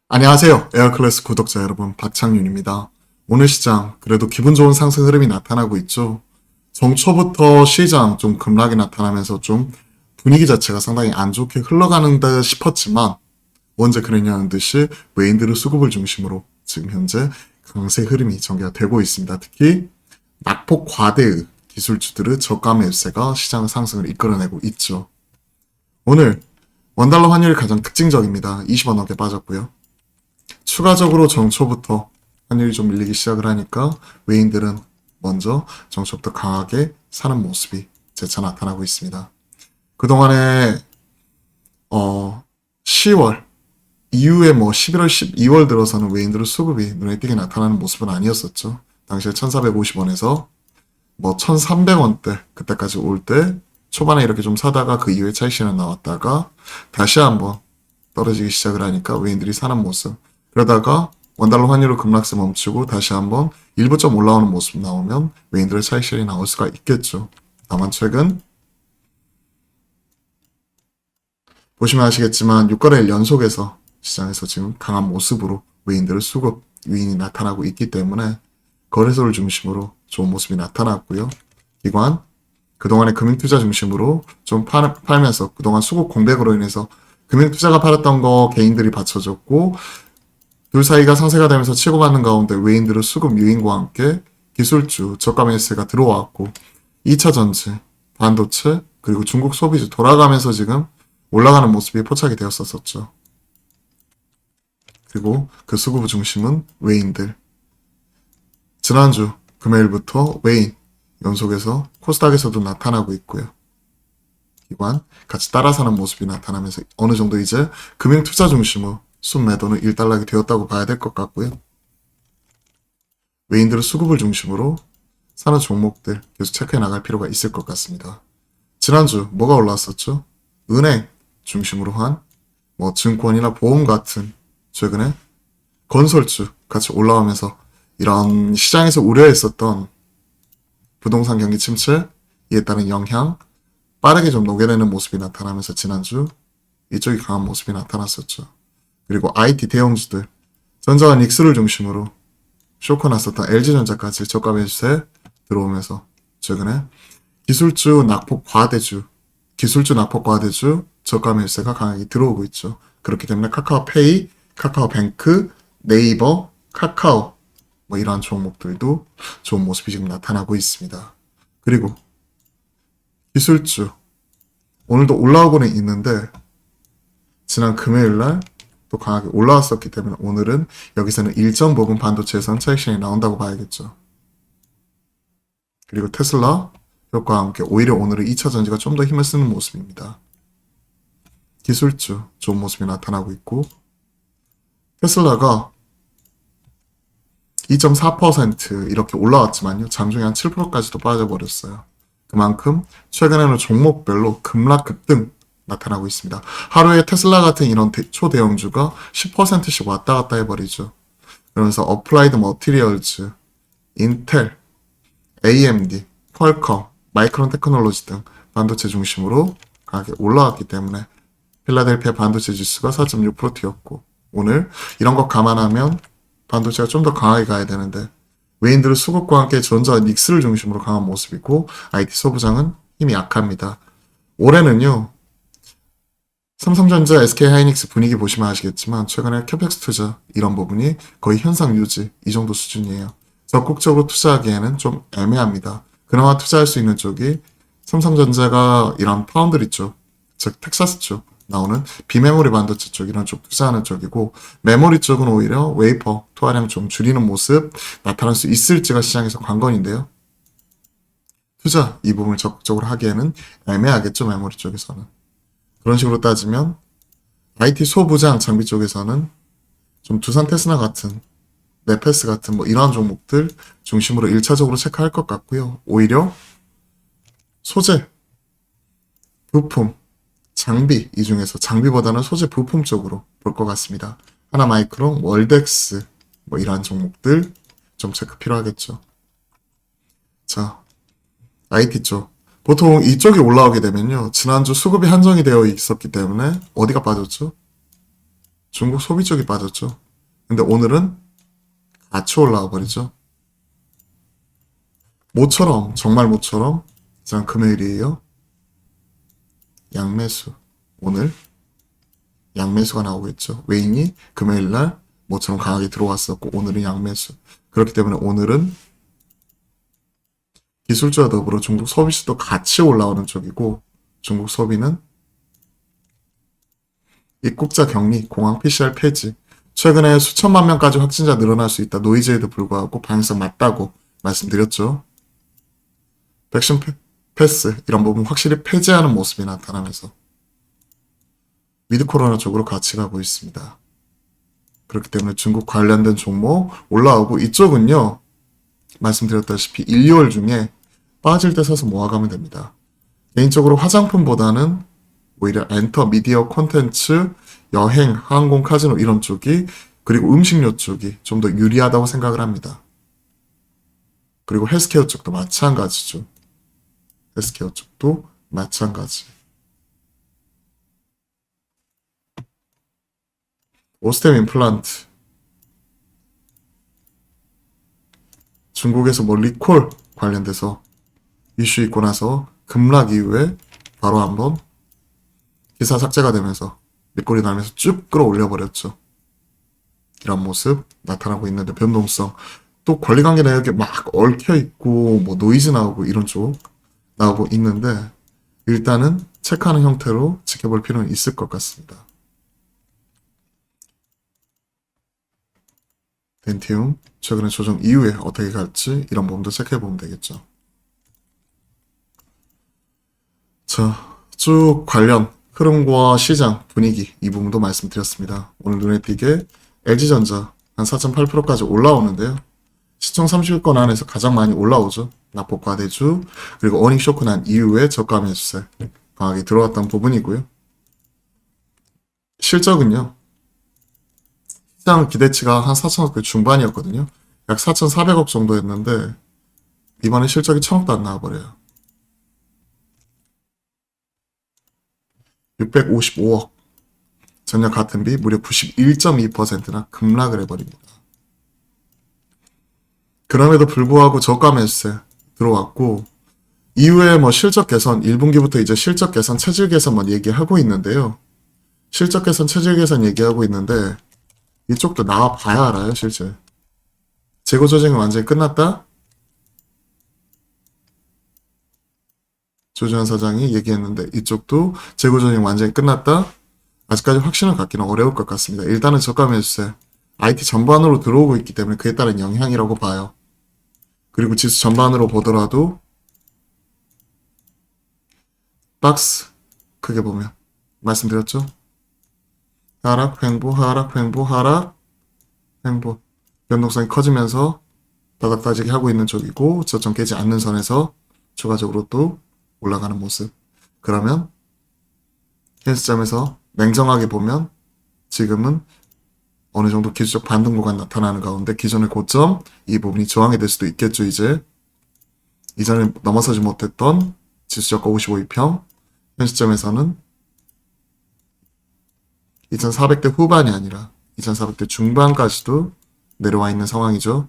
안녕하세요. 에어클래스 구독자 여러분, 박창윤입니다. 오늘 시장 그래도 기분 좋은 상승 흐름이 나타나고 있죠. 정초부터 시장 좀 급락이 나타나면서 좀 분위기 자체가 상당히 안 좋게 흘러가는 듯 싶었지만 언제 그랬냐는 듯이 외인들의 수급을 중심으로 지금 현재 강세 흐름이 전개가 되고 있습니다. 특히 낙폭 과대의 기술주들의 저가 매수세가 시장 상승을 이끌어내고 있죠. 오늘 원달러 환율이 가장 특징적입니다. 20원 넘게 빠졌고요. 추가적으로 정초부터 환율이 좀 밀리기 시작을 하니까 외인들은 먼저 정초부터 강하게 사는 모습이 재차 나타나고 있습니다. 그동안에 10월 이후에 11월, 12월 들어서는 외인들의 수급이 눈에 띄게 나타나는 모습은 아니었었죠. 당시에 1,450원에서 1,300원대 그때까지 올 때 초반에 이렇게 좀 사다가 그 이후에 차익실현 나왔다가 다시 한번 떨어지기 시작을 하니까 외인들이 사는 모습. 그러다가 원달러 환율의 급락세 멈추고 다시 한번 일부 점 올라오는 모습 나오면 외인들의 차익실현이 나올 수가 있겠죠. 다만 최근 보시면 아시겠지만 6거래일 연속에서 시장에서 지금 강한 모습으로 외인들의 수급 유인이 나타나고 있기 때문에 거래소를 중심으로 좋은 모습이 나타났고요. 기관 그동안의 금융투자 중심으로 좀 팔면서 그동안 수급 공백으로 인해서 금융투자가 팔았던 거 개인들이 받쳐줬고 둘 사이가 상세가 되면서 치고받는 가운데 외인들의 수급 유인과 함께 기술주, 저가 매수세가 들어왔고 2차 전지, 반도체, 그리고 중국 소비주 돌아가면서 지금 올라가는 모습이 포착이 되었었죠. 그리고 그 수급 중심은 외인들. 지난주 금요일부터 외인 연속해서 코스닥에서도 나타나고 있고요. 기관 같이 따라 사는 모습이 나타나면서 어느 정도 이제 금융투자 중심으로 순매도는 일단락이 되었다고 봐야 될 것 같고요. 외인들의 수급을 중심으로 사는 종목들 계속 체크해 나갈 필요가 있을 것 같습니다. 지난주 뭐가 올라왔었죠? 은행 중심으로 한 증권이나 보험 같은 최근에 건설주 같이 올라오면서 이런 시장에서 우려했었던 부동산 경기 침체 이에 따른 영향 빠르게 좀 녹여내는 모습이 나타나면서 지난주 이쪽이 강한 모습이 나타났었죠. 그리고 IT 대형주들, 전자와 닉스를 중심으로 쇼크 났었던 LG전자까지 저가 매수세 들어오면서 최근에 기술주 낙폭 과대주, 저가 매수세가 강하게 들어오고 있죠. 그렇기 때문에 카카오페이, 카카오뱅크, 네이버, 카카오 이러한 종목들도 좋은 모습이 지금 나타나고 있습니다. 그리고 기술주 오늘도 올라오고는 있는데 지난 금요일날 또 강하게 올라왔었기 때문에 오늘은 여기서는 일정 부분 반도체에서는 차익실현이 나온다고 봐야겠죠. 그리고 테슬라 효과와 함께 오히려 오늘은 2차 전지가 좀 더 힘을 쓰는 모습입니다. 기술주 좋은 모습이 나타나고 있고 테슬라가 2.4% 이렇게 올라왔지만요. 장중에 한 7%까지도 빠져버렸어요. 그만큼 최근에는 종목별로 급락 급등 나타나고 있습니다. 하루에 테슬라 같은 이런 초대형주가 10%씩 왔다 갔다 해버리죠. 그러면서 어플라이드 머티리얼즈, 인텔, AMD, 퀄컴, 마이크론 테크놀로지 등 반도체 중심으로 강하게 올라왔기 때문에 필라델피아 반도체 지수가 4.6% 튀었고 오늘 이런 거 감안하면 반도체가 좀 더 강하게 가야 되는데 외인들의 수급과 함께 전자와 닉스를 중심으로 강한 모습이고 IT 소부장은 힘이 약합니다. 올해는요. 삼성전자, SK하이닉스 분위기 보시면 아시겠지만 최근에 캐펙스 투자 이런 부분이 거의 현상 유지 이 정도 수준이에요. 적극적으로 투자하기에는 좀 애매합니다. 그나마 투자할 수 있는 쪽이 삼성전자가 이런 파운드리 쪽, 즉 텍사스 쪽 나오는 비메모리 반도체 쪽 이런 쪽 투자하는 쪽이고 메모리 쪽은 오히려 웨이퍼 투하량 좀 줄이는 모습 나타날 수 있을지가 시장에서 관건인데요. 투자 이 부분을 적극적으로 하기에는 애매하겠죠. 메모리 쪽에서는. 그런 식으로 따지면 IT 소부장 장비 쪽에서는 좀 두산 테스나 같은 네페스 같은 이러한 종목들 중심으로 1차적으로 체크할 것 같고요. 오히려 소재, 부품, 장비 이 중에서 장비보다는 소재 부품 쪽으로 볼 것 같습니다. 하나마이크론, 월덱스 이러한 종목들 좀 체크 필요하겠죠. 자, IT 쪽. 보통 이쪽이 올라오게 되면요. 지난주 수급이 한정이 되어 있었기 때문에 어디가 빠졌죠? 중국 소비 쪽이 빠졌죠. 근데 오늘은 같이 올라와 버리죠. 모처럼, 정말 모처럼, 자, 금요일이에요. 양매수. 오늘 양매수가 나오고 있죠. 외인이 금요일날 모처럼 강하게 들어왔었고, 오늘은 양매수. 그렇기 때문에 오늘은 기술주와 더불어 중국 소비시도 같이 올라오는 쪽이고, 중국 소비는 입국자 격리, 공항 PCR 폐지, 최근에 수천만 명까지 확진자 늘어날 수 있다 노이즈에도 불구하고 방역성 맞다고 말씀드렸죠. 백신 패스 이런 부분 확실히 폐지하는 모습이 나타나면서 미드 코로나 쪽으로 같이 가고 있습니다. 그렇기 때문에 중국 관련된 종목 올라오고 이쪽은요. 말씀드렸다시피 1, 2월 중에 빠질 때 사서 모아가면 됩니다. 개인적으로 화장품보다는 오히려 엔터, 미디어, 콘텐츠, 여행, 항공, 카지노 이런 쪽이 그리고 음식료 쪽이 좀 더 유리하다고 생각을 합니다. 그리고 헬스케어 쪽도 마찬가지죠. 헬스케어 쪽도 마찬가지. 오스템 임플란트. 중국에서 뭐 리콜 관련돼서 이슈 있고 나서 급락 이후에 바로 한번 기사 삭제가 되면서 밑골이 나면서 쭉 끌어올려 버렸죠. 이런 모습 나타나고 있는데 변동성 또 권리관계 내역에 막 얽혀 있고 뭐 노이즈 나오고 이런 쪽 나오고 있는데 일단은 체크하는 형태로 지켜볼 필요는 있을 것 같습니다. 덴티움 최근에 조정 이후에 어떻게 갈지 이런 부분도 체크해보면 되겠죠. 자, 쭉 관련 흐름과 시장 분위기 이 부분도 말씀드렸습니다. 오늘 눈에 띄게 LG전자 한 4.8%까지 올라오는데요. 시총 30위권 안에서 가장 많이 올라오죠. 낙폭 과대주 그리고 어닝 쇼크 난 이후에 저가 매수세 강하게 들어왔던 부분이고요. 실적은요. 시장 기대치가 한 4천억 중반이었거든요. 약 4,400억 정도였는데 이번에 실적이 1,000억도 안 나와버려요. 655억. 전년 같은 비 무려 91.2%나 급락을 해버립니다. 그럼에도 불구하고 저가 매수세 들어왔고 이후에 뭐 실적 개선 1분기부터 이제 실적 개선 체질 개선만 얘기하고 있는데요. 실적 개선 체질 개선 얘기하고 있는데 이쪽도 나와 봐야 알아요 실제. 재고 조정이 완전히 끝났다? 조주환 사장이 얘기했는데 이쪽도 재고 조정이 완전히 끝났다? 아직까지 확신을 갖기는 어려울 것 같습니다. 일단은 저가 매수세 IT 전반으로 들어오고 있기 때문에 그에 따른 영향이라고 봐요. 그리고 지수 전반으로 보더라도 박스 크게 보면 말씀드렸죠? 하락, 횡보, 하락, 횡보, 하락, 횡보 변동성이 커지면서 바닥 따지기 하고 있는 쪽이고 저점 깨지 않는 선에서 추가적으로 또 올라가는 모습. 그러면 현 시점에서 냉정하게 보면 지금은 어느 정도 기술적 반등 구간 나타나는 가운데 기존의 고점 이 부분이 저항이 될 수도 있겠죠. 이제 이전에 넘어서지 못했던 지수저가 55이평 현 시점에서는 2400대 후반이 아니라 2400대 중반까지도 내려와 있는 상황이죠.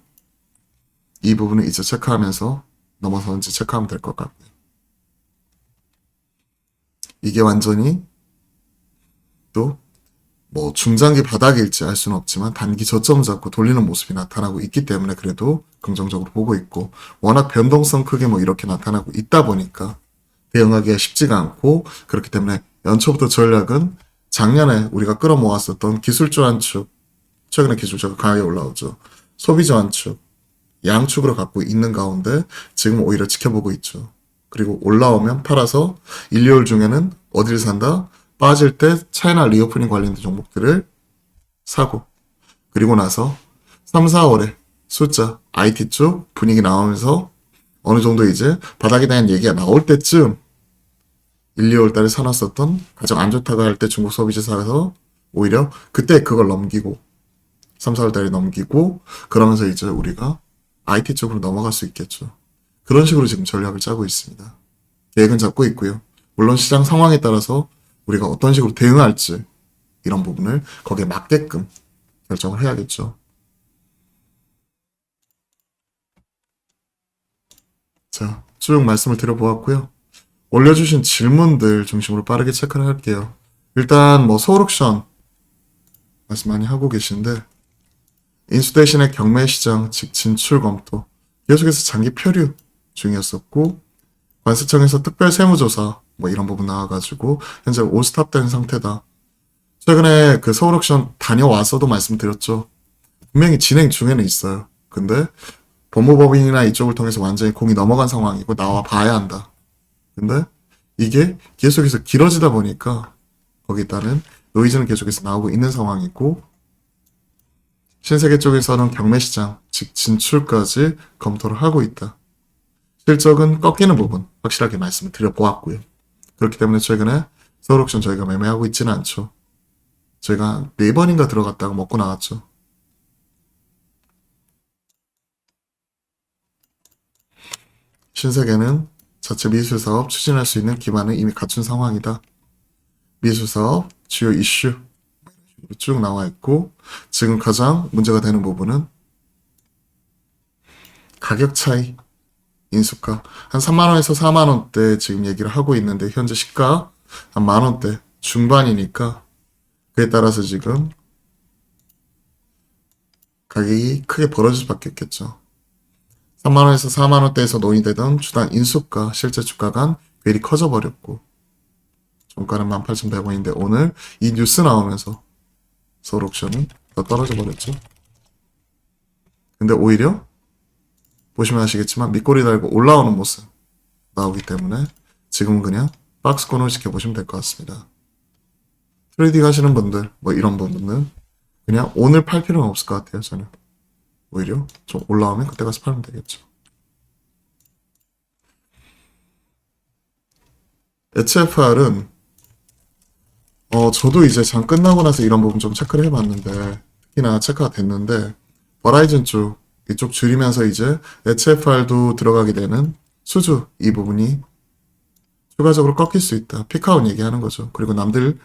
이 부분을 이제 체크하면서 넘어서는지 체크하면 될 것 같고요. 이게 완전히 또 뭐 중장기 바닥일지 알 수는 없지만 단기 저점 잡고 돌리는 모습이 나타나고 있기 때문에 그래도 긍정적으로 보고 있고 워낙 변동성 크게 뭐 이렇게 나타나고 있다 보니까 대응하기가 쉽지가 않고 그렇기 때문에 연초부터 전략은 작년에 우리가 끌어모았었던 기술주 한 축, 최근에 기술주가 강하게 올라오죠. 소비주 한 축, 양축으로 갖고 있는 가운데 지금 오히려 지켜보고 있죠. 그리고 올라오면 팔아서 1, 2월 중에는 어디를 산다? 빠질 때 차이나 리오프닝 관련된 종목들을 사고 그리고 나서 3, 4월에 숫자 IT 쪽 분위기 나오면서 어느 정도 이제 바닥에 대한 얘기가 나올 때쯤 1, 2월 달에 사놨었던 가장 안 좋다고 할 때 중국 소비재 사서 오히려 그때 그걸 넘기고 3, 4월 달에 넘기고 그러면서 이제 우리가 IT 쪽으로 넘어갈 수 있겠죠. 그런 식으로 지금 전략을 짜고 있습니다. 계획은 잡고 있고요. 물론 시장 상황에 따라서 우리가 어떤 식으로 대응할지 이런 부분을 거기에 맞게끔 결정을 해야겠죠. 자, 쭉 말씀을 드려보았고요. 올려주신 질문들 중심으로 빠르게 체크를 할게요. 일단 뭐 서울옥션 말씀 많이 하고 계신데 인수 대신에 경매 시장 즉 진출 검토 계속해서 장기 표류 중이었었고 관세청에서 특별 세무조사 뭐 이런 부분 나와가지고 현재 오스탑된 상태다. 최근에 그 서울옥션 다녀와서도 말씀드렸죠. 분명히 진행 중에는 있어요. 근데 법무법인이나 이쪽을 통해서 완전히 공이 넘어간 상황이고 나와 봐야 한다. 근데 이게 계속해서 길어지다 보니까 거기에 따른 노이즈는 계속해서 나오고 있는 상황이고 신세계 쪽에서는 경매시장, 즉 진출까지 검토를 하고 있다. 실적은 꺾이는 부분 확실하게 말씀을 드려보았고요. 그렇기 때문에 최근에 서울옥션 저희가 매매하고 있지는 않죠. 저희가 4번인가 들어갔다가 먹고 나왔죠. 신세계는 자체 미술사업 추진할 수 있는 기반을 이미 갖춘 상황이다. 미술사업 주요 이슈 쭉 나와 있고 지금 가장 문제가 되는 부분은 가격 차이 인수가 한 3만원에서 4만원대 지금 얘기를 하고 있는데 현재 시가 한 만원대 중반이니까 그에 따라서 지금 가격이 크게 벌어질 수밖에 없겠죠. 3만원에서 4만원대에서 논의되던 주당 인수가 실제 주가가 괴리 커져버렸고 종가는 18,100원인데 오늘 이 뉴스 나오면서 서울옥션이 더 떨어져 버렸죠. 근데 오히려 보시면 아시겠지만 밑꼬리 달고 올라오는 모습 나오기 때문에 지금은 그냥 박스권을 지켜보시면 될 것 같습니다. 트레이딩 하시는 분들 뭐 이런 부분은 그냥 오늘 팔 필요는 없을 것 같아요. 저는 오히려 좀 올라오면 그때 가서 팔면 되겠죠. HFR은 저도 이제 장 끝나고 나서 이런 부분 좀 체크를 해봤는데 특히나 체크가 됐는데 버라이즌 쪽 이쪽 줄이면서 이제 HFR도 들어가게 되는 수주 이 부분이 추가적으로 꺾일 수 있다. 피크아웃 얘기하는 거죠. 그리고 남들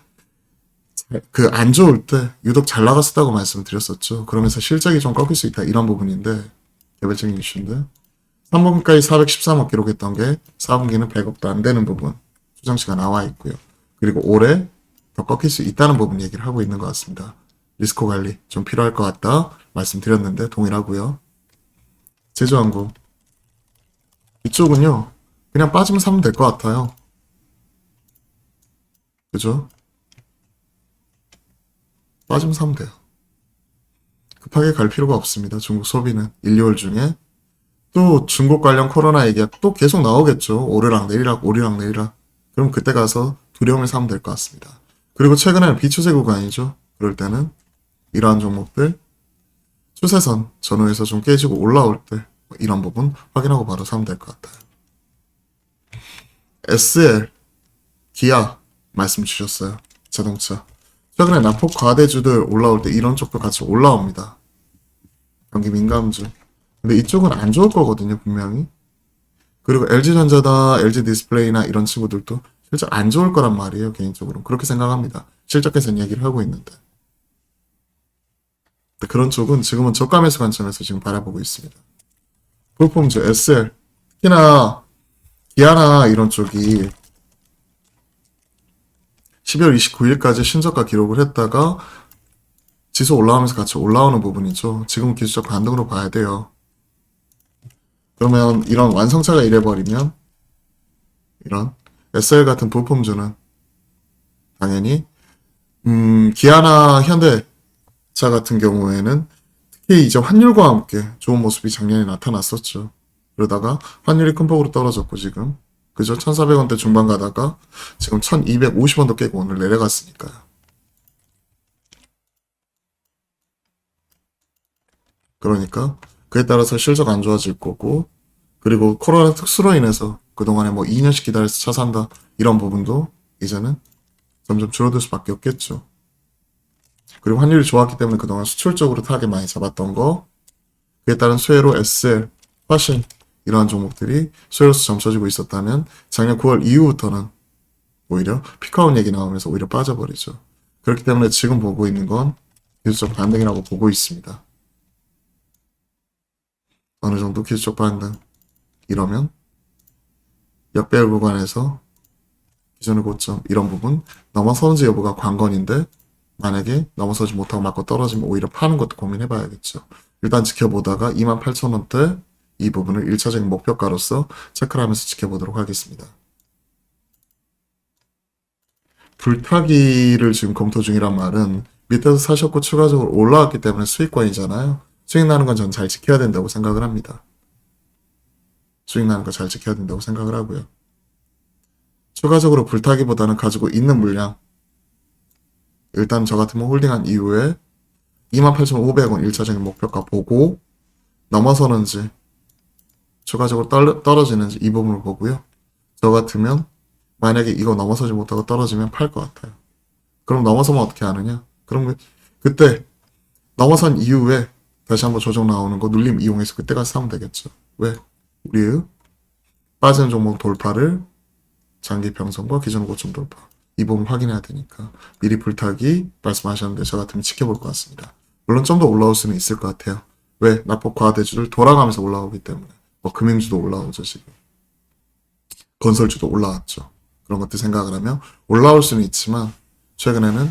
그 안 좋을 때 유독 잘 나갔었다고 말씀드렸었죠. 그러면서 실적이 좀 꺾일 수 있다. 이런 부분인데 개별적인 이슈인데 3분기까지 413억 기록했던 게 4분기는 100억도 안 되는 부분 추정치가 나와 있고요. 그리고 올해 더 꺾일 수 있다는 부분 얘기를 하고 있는 것 같습니다. 리스크 관리 좀 필요할 것 같다 말씀드렸는데 동일하고요. 제주항공 이쪽은요 그냥 빠지면 사면 될 것 같아요. 그죠? 빠지면 사면 돼요. 급하게 갈 필요가 없습니다. 중국 소비는 1, 2월 중에 또 중국 관련 코로나 얘기가 또 계속 나오겠죠. 오르락 내리락 오르락 내리락. 그럼 그때 가서 두려움을 사면 될 것 같습니다. 그리고 최근에는 비추세 구간이죠. 그럴 때는 이러한 종목들 추세선 전후에서 좀 깨지고 올라올 때 이런 부분 확인하고 바로 사면 될 것 같아요. SL 기아 말씀 주셨어요. 자동차 최근에 난폭 과대주들 올라올 때 이런 쪽도 같이 올라옵니다. 경기 민감주 근데 이쪽은 안 좋을 거거든요 분명히. 그리고 LG전자다 LG디스플레이나 이런 친구들도 실적 안 좋을 거란 말이에요. 개인적으로 그렇게 생각합니다. 실적 개선 얘기를 하고 있는데 그런 쪽은 지금은 저가 매수 관점에서 지금 바라보고 있습니다. 볼품주 SL 특히나 기아나 이런 쪽이 12월 29일까지 신저가 기록을 했다가 지수 올라오면서 같이 올라오는 부분이죠. 지금은 기술적 반등으로 봐야 돼요. 그러면 이런 완성차가 이래버리면 이런 SL 같은 부품주는 당연히 기아나 현대차 같은 경우에는 특히 이제 환율과 함께 좋은 모습이 작년에 나타났었죠. 그러다가 환율이 큰 폭으로 떨어졌고 지금 그죠? 1,400원대 중반 가다가 지금 1,250원도 깨고 오늘 내려갔으니까요. 그러니까 그에 따라서 실적 안 좋아질 거고 그리고 코로나 특수로 인해서 그동안에 뭐 2년씩 기다려서 차 산다 이런 부분도 이제는 점점 줄어들 수밖에 없겠죠. 그리고 환율이 좋았기 때문에 그동안 수출적으로 타겟 많이 잡았던 거 그에 따른 수혜로 SL, 화신 이러한 종목들이 수혜로서 점쳐지고 있었다면 작년 9월 이후부터는 오히려 피크아웃 얘기 나오면서 오히려 빠져버리죠. 그렇기 때문에 지금 보고 있는 건 기술적 반등이라고 보고 있습니다. 어느 정도 기술적 반등 이러면 역배열 구간에서 기존의 고점 이런 부분 넘어서는지 여부가 관건인데 만약에 넘어서지 못하고 맞고 떨어지면 오히려 파는 것도 고민해봐야겠죠. 일단 지켜보다가 28,000원대 이 부분을 1차적인 목표가로서 체크를 하면서 지켜보도록 하겠습니다. 불타기를 지금 검토 중이란 말은 밑에서 사셨고 추가적으로 올라왔기 때문에 수익권이잖아요. 수익 나는 건 전 잘 지켜야 된다고 생각을 합니다. 수익 나는 거 잘 지켜야 된다고 생각을 하고요. 추가적으로 불타기보다는 가지고 있는 물량 일단 저 같으면 홀딩한 이후에 28,500원 1차적인 목표가 보고 넘어서는지 추가적으로 떨어지는지 이 부분을 보고요. 저 같으면 만약에 이거 넘어서지 못하고 떨어지면 팔 것 같아요. 그럼 넘어서면 어떻게 하느냐? 그럼 그때 넘어선 이후에 다시 한번 조정 나오는 거 눌림 이용해서 그때까지 사면 되겠죠. 왜? 우리의 빠지는 종목 돌파를 장기 평선과 기존 고점 돌파 이 부분 확인해야 되니까 미리 불타기 말씀하셨는데 저 같으면 지켜볼 것 같습니다. 물론 좀 더 올라올 수는 있을 것 같아요. 왜? 납법 과대주를 돌아가면서 올라오기 때문에 뭐 금융주도 올라오죠 지금. 건설주도 올라왔죠. 그런 것들 생각을 하면 올라올 수는 있지만 최근에는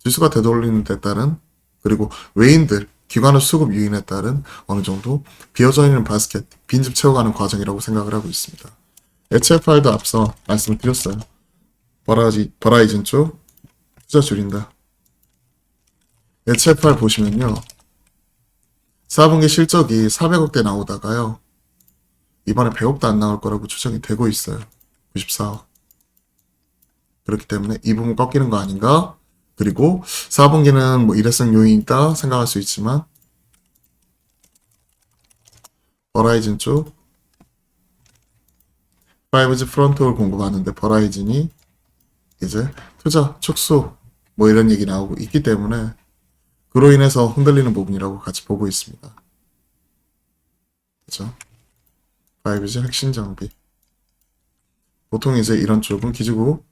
지수가 되돌리는 데 따른 그리고 외인들 기관의 수급 유인에 따른 어느 정도 비어져 있는 바스켓 빈집 채워가는 과정이라고 생각을 하고 있습니다. HFR도 앞서 말씀을 드렸어요. 버라이즌 쪽 투자 줄인다. HFR 보시면요. 4분기 실적이 400억대 나오다가요. 이번에 100억도 안 나올 거라고 추정이 되고 있어요. 94억. 그렇기 때문에 이 부분 꺾이는 거 아닌가? 그리고 4분기는 뭐 일회성 요인이다 생각할 수 있지만 버라이즌 쪽 5G 프론트홀 공급하는데 버라이즌이 이제 투자 축소 뭐 이런 얘기 나오고 있기 때문에 그로 인해서 흔들리는 부분이라고 같이 보고 있습니다. 그죠? 5G 핵심 장비 보통 이제 이런 쪽은 기지국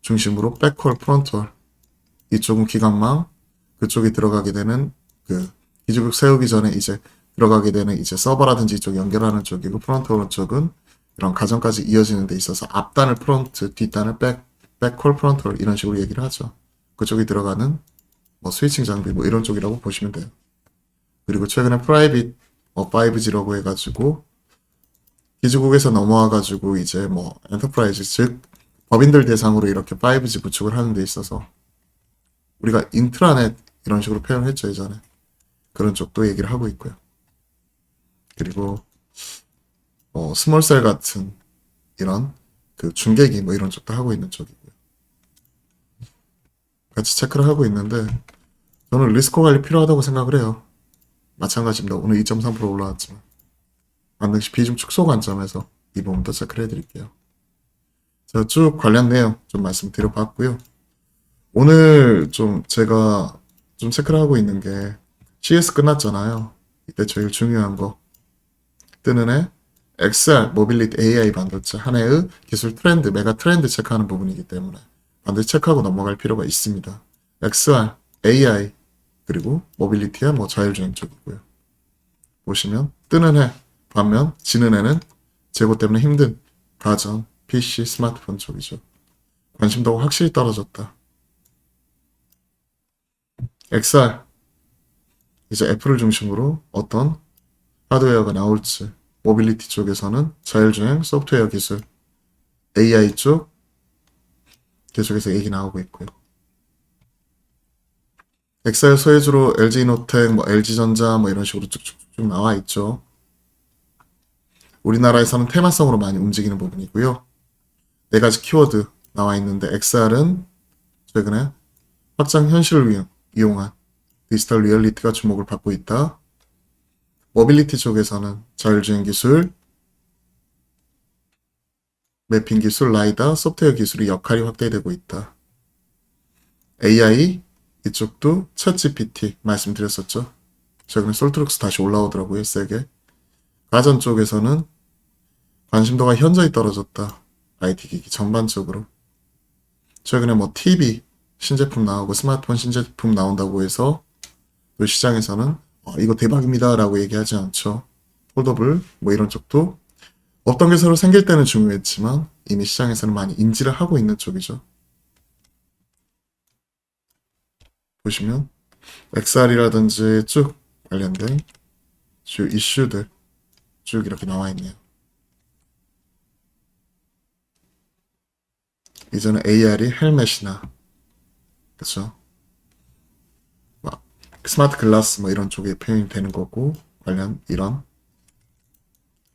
중심으로 백홀, 프론트홀 이쪽은 기관망 그쪽이 들어가게 되는 그 기지국 세우기 전에 이제 들어가게 되는 이제 서버라든지 이쪽 연결하는 쪽이고 프론트홀 쪽은 이런 가정까지 이어지는 데 있어서 앞단을 프론트, 뒷단을 백홀, 프론트홀 이런 식으로 얘기를 하죠. 그쪽이 들어가는 뭐 스위칭 장비 뭐 이런 쪽이라고 보시면 돼요. 그리고 최근에 프라이빗 5G라고 해가지고 기지국에서 넘어와가지고 이제 뭐 엔터프라이즈 즉 법인들 대상으로 이렇게 5G 구축을 하는 데 있어서 우리가 인트라넷 이런 식으로 표현했죠 예전에. 그런 쪽도 얘기를 하고 있고요. 그리고 스몰셀 같은 이런 그 중계기 뭐 이런 쪽도 하고 있는 쪽이고요. 같이 체크를 하고 있는데 저는 리스크 관리 필요하다고 생각을 해요. 마찬가지입니다. 오늘 2.3% 올라왔지만 반등시 비중 축소 관점에서 이 부분도 체크를 해드릴게요. 제가 쭉 관련 내용 좀 말씀드려봤고요. 오늘 좀 제가 좀 체크를 하고 있는 게 CS 끝났잖아요. 이때 제일 중요한 거 뜨는 애 XR 모빌리티 AI 반도체 한 해의 기술 트렌드 메가 트렌드 체크하는 부분이기 때문에 반드시 체크하고 넘어갈 필요가 있습니다. XR, AI 그리고 모빌리티야 뭐 자율주행 쪽이고요. 보시면 뜨는 해 반면 지는 해는 재고 때문에 힘든 가전, PC, 스마트폰 쪽이죠. 관심도가 확실히 떨어졌다. XR 이제 애플을 중심으로 어떤 하드웨어가 나올지 모빌리티 쪽에서는 자율주행 소프트웨어 기술 AI 쪽 계속해서 얘기 나오고 있고요. XR 소외주로 LG이노텍, 뭐 LG전자 뭐 이런 식으로 쭉쭉쭉 나와 있죠. 우리나라에서는 테마성으로 많이 움직이는 부분이고요. 네 가지 키워드 나와 있는데 XR은 최근에 확장 현실을 이용한 디지털 리얼리티가 주목을 받고 있다. 모빌리티 쪽에서는 자율주행 기술, 매핑 기술, 라이다, 소프트웨어 기술이 역할이 확대되고 있다. AI 이쪽도 챗GPT 말씀드렸었죠. 최근에 솔트룩스 다시 올라오더라고요. 세게. 가전 쪽에서는 관심도가 현저히 떨어졌다. IT 기기 전반적으로. 최근에 뭐 TV 신제품 나오고 스마트폰 신제품 나온다고 해서 또 시장에서는 이거 대박입니다 라고 얘기하지 않죠. 폴더블 뭐 이런 쪽도 어떤 게 새로 생길 때는 중요했지만 이미 시장에서는 많이 인지를 하고 있는 쪽이죠. 보시면 XR이라든지 쭉 관련된 주 이슈들 쭉 이렇게 나와 있네요. 이제는 AR이 헬멧이나 그쵸? 막 스마트 글라스 뭐 이런 쪽에 표현이 되는 거고 관련 이런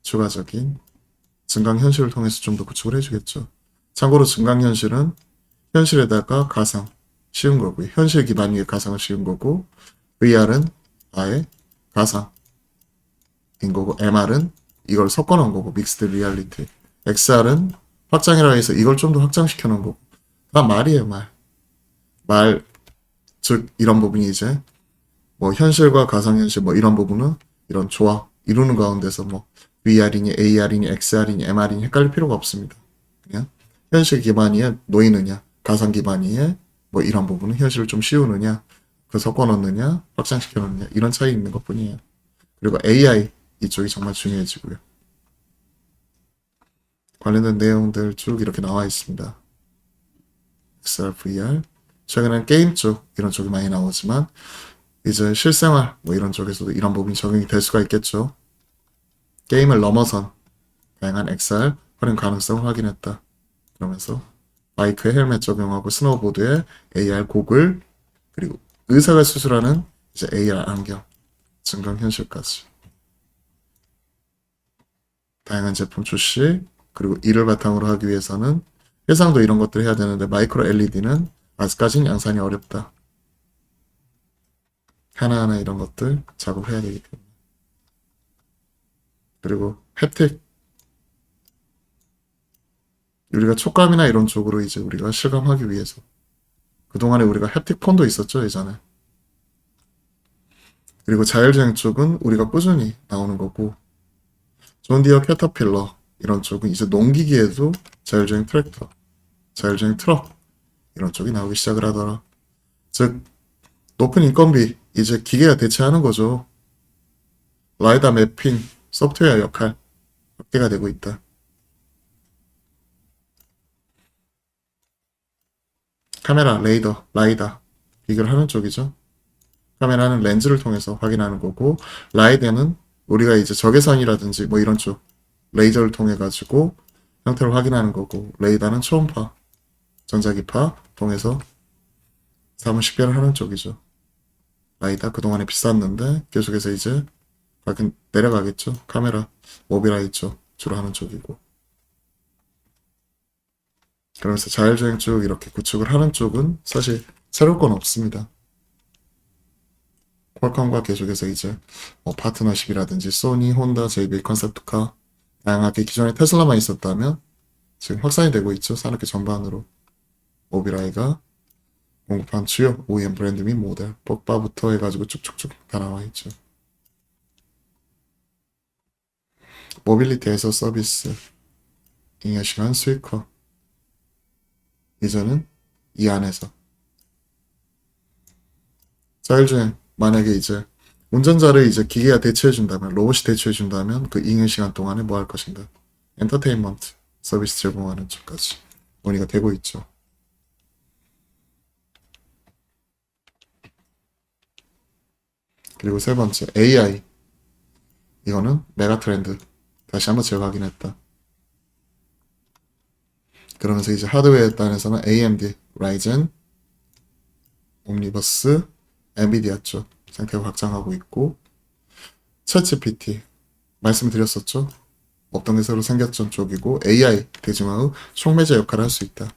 추가적인 증강현실을 통해서 좀 더 구축을 해주겠죠. 참고로 증강현실은 현실에다가 가상 씌운 거고요. 현실 기반 위에 가상을 씌운 거고 VR은 아예 가상인 거고 MR은 이걸 섞어 놓은 거고 믹스드 리얼리티 XR은 확장이라 해서 이걸 좀 더 확장시켜 놓은 거고 다 말이에요 말 즉 이런 부분이 이제 뭐 현실과 가상현실 뭐 이런 부분은 이런 조합 이루는 가운데서 뭐 VR이니 AR이니 XR이니 MR이니 헷갈릴 필요가 없습니다. 그냥 현실 기반위에 놓이느냐 가상 기반위에 뭐 이런 부분은 현실을 좀 씌우느냐 그 섞어 넣느냐 확장시켜 놓느냐 이런 차이 있는 것 뿐이에요. 그리고 AI 이쪽이 정말 중요해지고요. 관련된 내용들 쭉 이렇게 나와 있습니다. XR, VR 최근에는 게임 쪽 이런 쪽이 많이 나오지만 이제 실생활 뭐 이런 쪽에서도 이런 부분이 적용이 될 수가 있겠죠. 게임을 넘어선 다양한 XR 활용 가능성을 확인했다. 그러면서 바이크에 헬멧 적용하고 스노우보드에 AR 고글 그리고 의사가 수술하는 이제 AR 안경 증강현실까지 다양한 제품 출시 그리고 이를 바탕으로 하기 위해서는 해상도 이런 것들 해야 되는데 마이크로 LED는 아직까지는 양산이 어렵다. 하나하나 이런 것들 작업해야 되기 때문에 그리고 햅틱 우리가 촉감이나 이런 쪽으로 이제 우리가 실감하기 위해서 그동안에 우리가 햅틱 폰도 있었죠 예전에. 그리고 자율주행 쪽은 우리가 꾸준히 나오는 거고 존디어 캐터필러 이런 쪽은 이제 농기계에도 자율주행 트랙터 자율주행 트럭 이런 쪽이 나오기 시작을 하더라. 즉 높은 인건비 이제 기계가 대체하는 거죠. 라이다 매핑 소프트웨어 역할 확대가 되고 있다. 카메라, 레이더, 라이다 비교를 하는 쪽이죠. 카메라는 렌즈를 통해서 확인하는 거고 라이다는 우리가 이제 적외선이라든지 뭐 이런 쪽 레이저를 통해 가지고 형태를 확인하는 거고 레이더는 초음파, 전자기파 통해서 사물 식별을 하는 쪽이죠. 라이다 그동안에 비쌌는데 계속해서 이제 가끔 내려가겠죠. 카메라, 모빌아이 쪽 주로 하는 쪽이고 그러면서 자율주행 쪽 이렇게 구축을 하는 쪽은 사실 새로울 건 없습니다. 퀄컴과 계속해서 이제 뭐 파트너십이라든지 소니, 혼다, JBL 컨셉트카 다양하게 기존에 테슬라만 있었다면 지금 확산이 되고 있죠. 산업계 전반으로 모빌아이가 공급한 주요 OEM 브랜드 및 모델 뻑바부터 해가지고 쭉쭉쭉 다 나와 있죠. 모빌리티에서 서비스 잉여 시간 수익화 이제는 이 안에서 자율주행 만약에 이제 운전자를 이제 기계가 대체해준다면 로봇이 대체해준다면 그 잉여 시간 동안에 뭐 할 것인가 엔터테인먼트 서비스 제공하는 쪽까지 논의가 되고 있죠. 그리고 세 번째 AI 이거는 메가 트렌드 다시 한번 재확인했다. 그러면서 이제 하드웨어에 따라서는 AMD, 라이젠, 옴니버스, 엔비디아 쪽 상태가 확장하고 있고 챗GPT 말씀드렸었죠. 없던 게 새로 생겼던 쪽이고 AI 대중화의 촉매제 역할을 할 수 있다.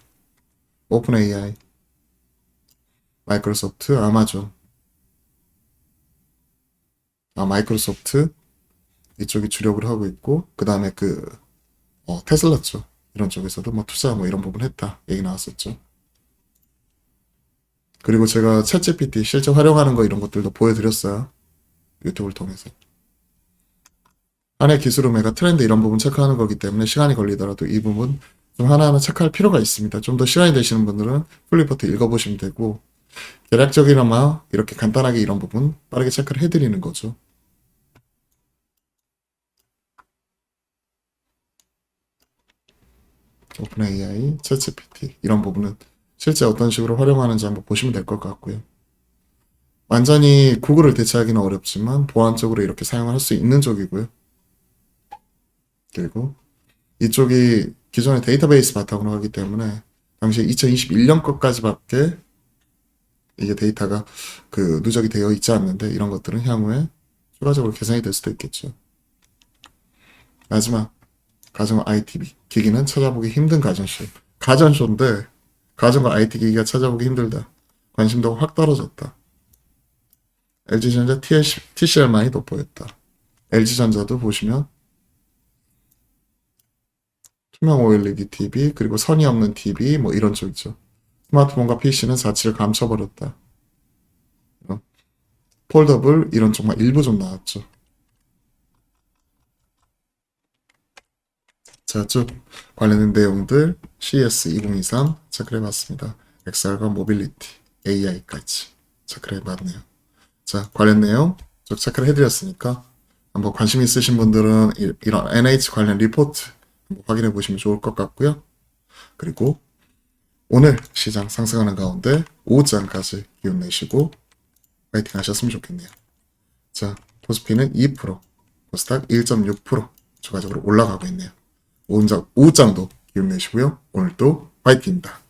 오픈 AI, 마이크로소프트, 아마존, 마이크로소프트 이쪽이 주력을 하고 있고 그 다음에 테슬라 쪽 이런 쪽에서도 뭐 투자 뭐 이런 부분 했다 얘기 나왔었죠. 그리고 제가 챗GPT 실제 활용하는 거 이런 것들도 보여드렸어요. 유튜브를 통해서. 한 해 기술 우매가 트렌드 이런 부분 체크하는 거기 때문에 시간이 걸리더라도 이 부분 좀 하나하나 체크할 필요가 있습니다. 좀 더 시간이 되시는 분들은 풀리포트 읽어보시면 되고, 계략적이나마 이렇게 간단하게 이런 부분 빠르게 체크를 해드리는 거죠. 오픈 AI, 챗GPT 이런 부분은 실제 어떤 식으로 활용하는지 한번 보시면 될 것 같고요. 완전히 구글을 대체하기는 어렵지만 보안적으로 이렇게 사용을 할 수 있는 쪽이고요. 그리고 이쪽이 기존의 데이터베이스 바탕으로 하기 때문에 당시 2021년 것까지밖에 이게 데이터가 그 누적이 되어 있지 않는데 이런 것들은 향후에 추가적으로 개선이 될 수도 있겠죠. 마지막 가정 ITB 기기는 찾아보기 힘든 가전쇼. 가전쇼인데 가정과 IT 기기가 찾아보기 힘들다. 관심도가 확 떨어졌다. LG전자 TCL만이 돋보였다. LG전자도 보시면 투명 OLED TV 그리고 선이 없는 TV 뭐 이런 쪽이죠. 스마트폰과 PC는 사치를 감춰버렸다. 폴더블 이런 쪽만 일부 좀 나왔죠. 자, 쭉 관련된 내용들 CES 2023 체크를 해봤습니다. XR과 모빌리티, AI까지 체크를 해봤네요. 자, 관련 내용 쭉 체크를 해드렸으니까 한번 관심 있으신 분들은 이런 NH 관련 리포트 한번 확인해 보시면 좋을 것 같고요. 그리고 오늘 시장 상승하는 가운데 오후장까지 기운 내시고 파이팅 하셨으면 좋겠네요. 자, 코스피는 2%, 코스닥 1.6% 추가적으로 올라가고 있네요. 오후장도 기운 내시고요. 오늘도 파이팅입니다.